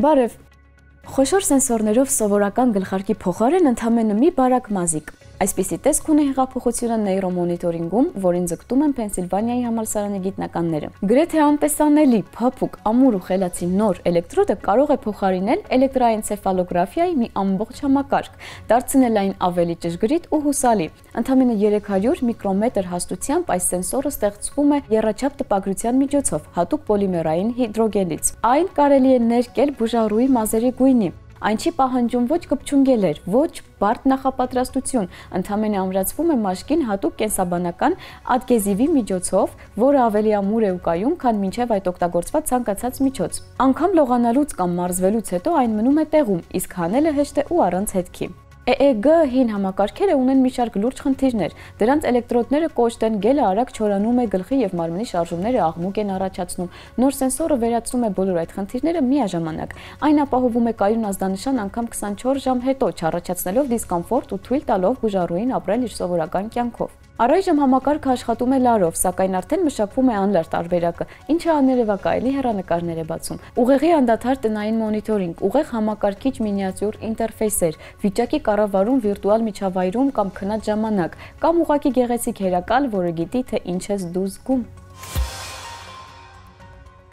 Բարև, խոշոր սենսորներով սովորական գլխարկի փոխարեն ընդամենը մի բարակ մազիկ։ Այսպիսի տեսք ունի հեղափոխությունը նեյրոմոնիտորինգում, որին ձգտում են Փենսիլվանիայի համալսարանի գիտնականները։ Գրեթե անտեսանելի, փափուկ, ամուր ու խելացի նոր էլեկտրոդը կարող է փոխարինել էլեկտրաենցեֆալոգրաֆիայի մի ամբողջ համակարգ, դարձնել այն ավելի ճշգրիտ ու հուսալի։ Ընդամենը 300 միկրոմետր հաստությամբ այս սենսորը ստեղծվում է եռաչափ տպագրության միջոցով, հատուկ պոլիմերային հիդրոգելից։ Այն կարելի է ներկել բուժառուի մազերի գույնի։ Այն չի պահանջում ոչ կպչունգելեր, ոչ բարդ նախապատրաստություն, ընդամենը ամրացվում է մաշկին հատուկ կենսաբանական ադգեզիվի միջոցով, որը ավելի ամուր է ու կայուն, քան մինչև այդ օգտագործված ցանկացած միջոց։ Անգամ լողանալուց կամ մարզվելուց հետո այն մնում է տեղում, իսկ հանելը հեշտ է ու առանց հետքի։ EEG հին համակարգերը ունեն մի շարք լուրջ խնդիրներ։ Դրանց էլեկտրոդները կոշտ են, գելը արագ չորանում է, գլխի եւ մարմնի շարժումները աղմուկ են առաջացնում։ Նոր սենսորը վերացնում է բոլոր այդ խնդիրները միաժամանակ։ Այն ապահովում է կայուն ազդանշան անգամ 24 ժամ հետո, չառաջացնելով դիսկոմֆորտ ու թույլ տալով բուժառուին ապրել իր սովորական կյանքով։ Առայժմ համակարգը աշխատում է լարով, սակայն արդեն մշակվում է անլար տարբերակը, ինչը աներևակայելի հեռանկարներ է բացում։ Ուղեղի անդադար տնային մոնիտորինգ, ուղեղ համակարգիչ մինիատյուր ինտերֆեյսեր, վիճակի կառավարում վիրտուալ միջավայրում կամ քնած ժամանակ, կամ ուղղակի գեղեցիկ հերակալ, որը գիտի, թե ինչ ես դու զգում։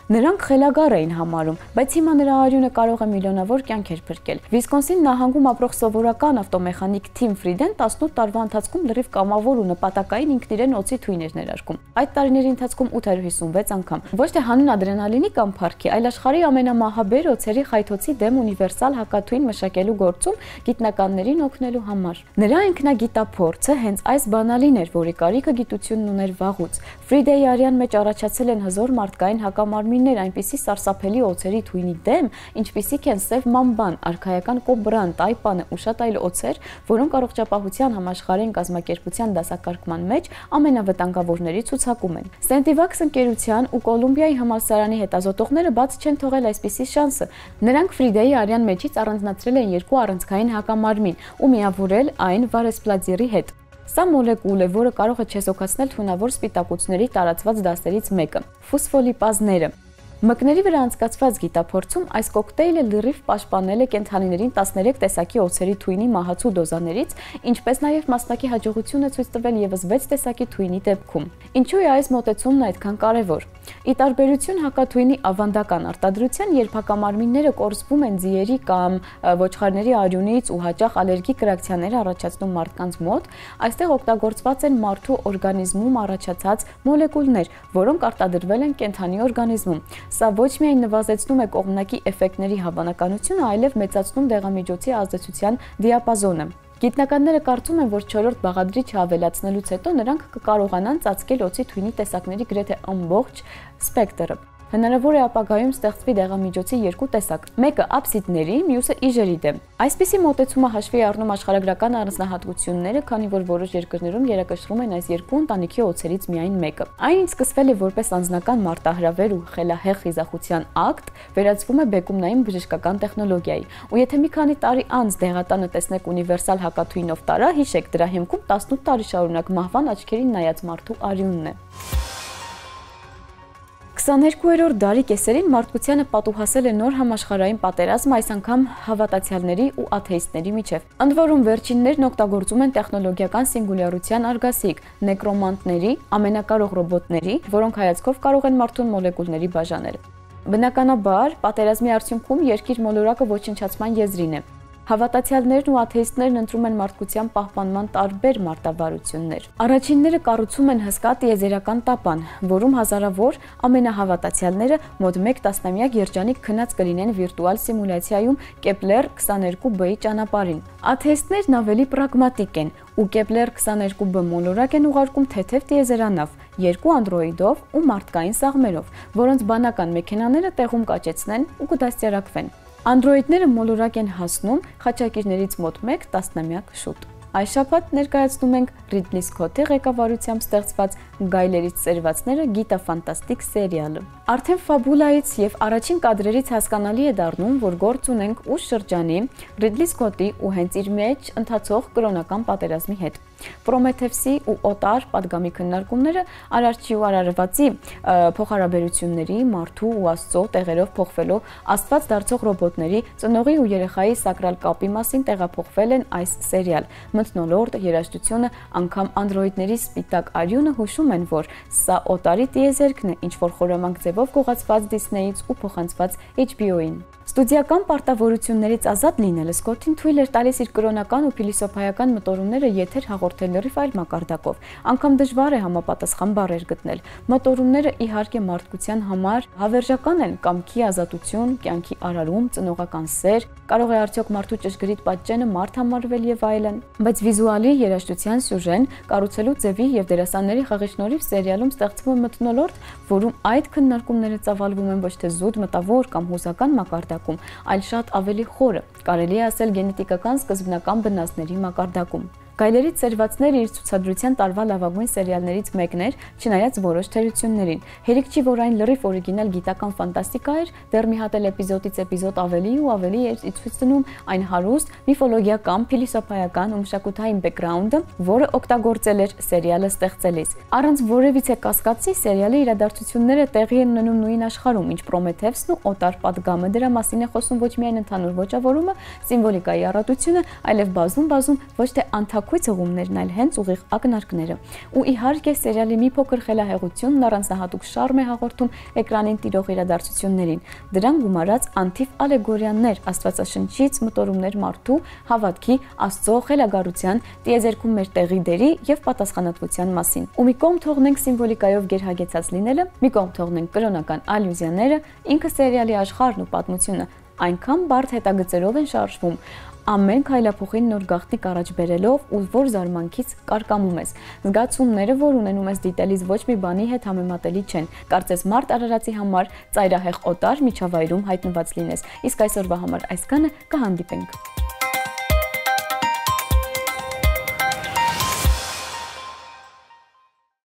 Նրանք խելագար էին համարում, բայց հիմա նրա արյունը կարող է միլիոնավոր կյանքեր փրկել։ Վիսկոնսին նահանգում ապրող սովորական ավտոմեխանիկ Թիմ Ֆրիդեն 18 տարվա ընթացքում լրիվ կամավոր ու նպատակային ինքնիրեն օձի թույն էր ներարկում։ Այդ տարիների ընթացքում 856 անգամ։ Ոչ թե հանուն ադրենալինի կամ փառքի, այլ աշխարհի ամենամահաբեր օձերի խայթոցի դեմ ունիվերսալ հակաթույն մշակելու գործում գիտնականներին օգնելու համար։ Նրա ինքնագիտափորձը հենց այս բանալին էր, որի կարիքը գիտությունն ուներ վաղուց։ Ֆրիդեի արյան մեջ առաջացել են հզոր մարդկային հակամարմիններ այնպիսի սարսափելի օձերի թույնի դեմ, ինչպիսիք են սև մամբան, արքայական կոբրան, տայպանը ու շատ այլ օձեր, որոնք առողջապահության համաշխարհային կազմակերպության դասակարգման մեջ ամենավտանգավորների ցուցակում են։ Սենտիվաքս ընկերության ու Կոլումբիայի համալսարանի հետազոտողները բաց չեն թողել այսպիսի շանսը։ Նրանք Ֆրիդեի արյան մեջից առանձնացրել են երկու առանցքային հակամարմին ու միավորել այն վարեսպլազիրի հետ։ Սա մոլեկուլ է, որը կարող է չեզոքացնել թունավոր սպիտակուցների տարածված դասերից մեկը՝ ֆոսֆոլիպազները։ Մկների վրա անցկացված գիտափորձում այս կոկտեյլը լրիվ պաշտպանել է կենդանիներին 13 տեսակի օձերի թույնի մահացու դոզաներից, ինչպես նաև մասնակի հաջողություն է ցույց տվել ևս 6 տեսակի թույնի դեպքում։ Ինչու է այս մոտեցումն այդքան կարևոր։ Ի տարբերություն հակաթույնի ավանդական արտադրության, երբ հակամարմինները կորսվում են ձիերի կամ ոչխարների արյունից ու հաճախ ալերգիկ ռեակցիաներ առաջացնում մարդկանց մոտ, այստեղ օգտագործված են մարդու օրգանիզմում առաջացած մոլեկուլներ, որոնք արտադրվել են կենդանի օրգանիզմում։ Սա ոչ միայն նվազեցնում է կողմնակի էֆեկտների հավանականությունը, այլև մեծացնում դեղամիջոցի ազդեցության դիապազոնը։ Գիտնականները կարծում են, որ 4-րդ բաղադրիչը ավելացնելուց հետո նրանք կկարողանան ծածկել օձի թույնի տեսակների գրեթե ամբողջ սպեկտրը։ Հնարավոր է ապագայում ստեղծվի դեղամիջոցի երկու տեսակ, մեկը աբսիդների, մյուսը իժերի դեմ։ Այսպիսի մոտեցումը հաշվի է առնում աշխարհագրական առանձնահատկությունները, քանի որ որոշ երկրներում երակշռում են այս երկու ընտանիքի օձերից միայն մեկը։ Այն ինչ սկսվել է որպես անձնական մարտահրավեր ու խելահեղ խիզախության ակտ, վերածվում է բեկումնային բժշկական տեխնոլոգիայի։ Ու եթե մի քանի տարի անց դեղատանը տեսնեք ունիվերսալ հակաթույնով տարա, հիշեք, դրա հիմքում 18 տարի շարունակ մահվան աչքերին նայած մարդու արյունն է։ 22-րդ դարի կեսերին մարդկությանը պատուհասել է նոր համաշխարհային պատերազմ, այս անգամ հավատացյալների ու աթեիստների միջև։ Ընդ որում վերջիններն օգտագործում են տեխնոլոգիական սինգուլյարության արգասիկ, նեկրոմանտների, ամենակարող ռոբոտների, որոնք հայացքով կարող են մարդուն մոլեկուլների բաժանել։ Բնականաբար, պատերազմի արդյունքում երկիր մոլորակը ոչնչացման եզրին է։ Հավատացյալներն ու աթեիստներն ընտրում են մարդկության պահպանման տարբեր մարտավարություններ։ Առաջինները կառուցում են հսկա տիեզերական տապան, որում հազարավոր ամենահավատացյալները մոտ 1 տասնամյակ երջանիկ քնած կլինեն վիրտուալ սիմուլյացիայում Կեպլեր 22b-ի ճանապարհին։ Աթեիստներն ավելի պրագմատիկ են ու Կեպլեր 22b մոլորակ են ուղարկում թեթև տիեզերանավ, 2 անդրոիդով ու մարդկային սաղմերով, որոնց բանական մեքենաները տեղում կաճեցնեն ու կդաստիարակվեն։ Անդրոիդները մոլորակ են հասնում խաչակիրներից մոտ 1 տասնամյակ շուտ։ Այս շաբաթ ներկայացնում ենք Ռիդլի Սքոթի ղեկավարությամբ ստեղծված Գայլերից ծերվածները գիտաֆանտաստիկ սերիալը։ Արդեն ֆաբուլայից եւ առաջին կադրերից հասկանալի է դառնում, որ գործ ունենք ուշ շրջանի Ռիդլի Սքոթի ու հենց իր մեջ ընթացող կրոնական պատերազմի հետ։ Պրոմեթևսի ու օտար պատգամի քննարկումները Արարչի ու արարվածի փոխհարաբերությունների, մարդու ու Աստծո տեղերով փոխվելով Աստված դարձող ռոբոտների, ծնողի ու երեխայի սակրալ կապի մասին տեղափոխվել են այս սերիալ։ Մթնոլորտ, երաժշտությունը, անգամ անդրոիդների սպիտակ արյունը հուշում են, որ սա օտարի տիեզերքն է, ինչ որ խորամանկ ձևով գողացված Disney-ից ու փոխանցված HBO-ին։ Ստուդիական պարտավորություններից ազատ լինելը Սկոթին թույլ էր տալիս իր կրոնական ու փիլիսոփայական մտորումները եթեր հաղորդել լրիվ այլ մակարդակով։ Անգամ դժվար է համապատասխան բառեր գտնել։ Մտորումները իհարկե մարդկության համար հավերժական են՝ կամքի ազատություն, կյանքի արարում, ծնողական սեր, կարող է արդյոք մարդու ճշգրիտ պատճենը մարդ համարվել եւ այլն։ Բայց վիզուալի երաժշտության սյուժեն, կառուցելու ձևի եւ դերասանների խաղի շնորհիվ սերիալում ստեղծվում է մթնոլորտ, որում այդ քննարկումները ծավալվում են ոչ թե զուտ մտավոր կամ հուզական մակարդակում, այլ շատ ավելի խորը, կարելի է ասել գենետիկական սկզբնական բնածների մակարդակում։ Գայլերի ծերվածները իր ցուցադրության տարվա լավագույն սերիալներից մեկն էր, չնայած որոշ թերություններին։ Հերիք չի, որ այն լրիվ օրիգինալ գիտական ֆանտաստիկա էր, դեռ մի հատ էլ էպիզոդից էպիզոդ ավելի ու ավելի էր ցույց տնում այն հարուստ միֆոլոգիական, փիլիսոփայական ու մշակութային բեքգրաունդը, որը օգտագործել էր սերիալը ստեղծելիս։ Առանց որևիցե կասկածի սերիալի իրադարձությունները տեղի են ունենում նույն աշխարհում, ինչ Պրոմեթևսն ու օտար պատգամը։ Դրա մասին է խոսում ոչ միայն ընդհանուր ոճավորումը, սիմվոլիկայի առատությունը, այլև բազում ոչ թե անթակույց հղումներն, այլ հենց ուղիղ ակնարկները։ Ու իհարկե սերիալի մի փոքր խելահեղությունն առանձնահատուկ շարմ է հաղորդում էկրանին տիրող իրադարձություններին։ Դրան գումարած անթիվ ալեգորիաներ աստվածաշնչից, մտորումներ մարդու, հավատքի, Աստծո, խելագարության, տիեզերքում մեր տեղի դերի եւ պատասխանատվության մասին։ Ու մի կողմ թողնենք սիմվոլիկայով գերհագեցած լինելը, մի կողմ թողնենք կրոնական ալյուզիաները, ինքը սերիալի աշխարհն ու պատմությունը այնքան բարդ հետագծերով են շարժվում, ամեն քայլափոխին նոր գաղտնիք առաջ բերելով ու որ զարմանքից կարկամում ես։ Զգացումները, որ ունենում ես դիտելիս, ոչ մի բանի հետ համեմատելի չեն։ Կարծես մարդ արարածի համար ծայրահեղ օտար միջավայրում հայտնված լինես։ Իսկ այսօրվա համար այսքանը, կհանդիպենք։